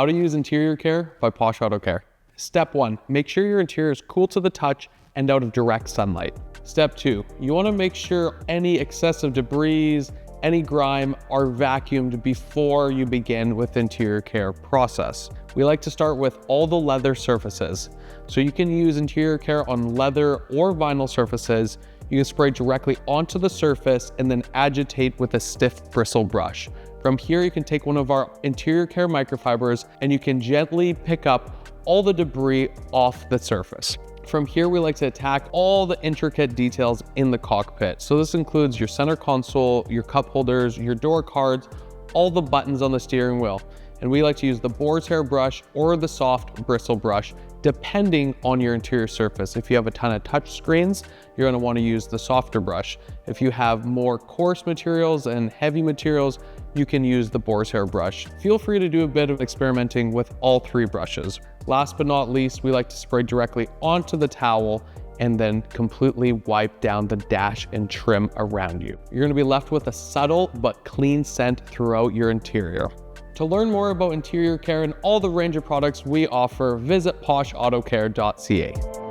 How to use interior care by Posh Auto Care. Step 1, make sure your interior is cool to the touch and out of direct sunlight. Step 2, you want to make sure any excessive debris, any grime are vacuumed before you begin with interior care process. We like to start with all the leather surfaces. So you can use interior care on leather or vinyl surfaces. You can spray directly onto the surface and then agitate with a stiff bristle brush. From here, you can take one of our interior care microfibers and you can gently pick up all the debris off the surface. From here, we like to attack all the intricate details in the cockpit. So this includes your center console, your cup holders, your door cards, all the buttons on the steering wheel. And we like to use the boar's hair brush or the soft bristle brush, depending on your interior surface. If you have a ton of touch screens, you're gonna wanna use the softer brush. If you have more coarse materials and heavy materials, you can use the boar's hair brush. Feel free to do a bit of experimenting with all 3 brushes. Last but not least, we like to spray directly onto the towel and then completely wipe down the dash and trim around you. You're gonna be left with a subtle but clean scent throughout your interior. To learn more about interior care and all the range of products we offer, visit poshautocare.ca.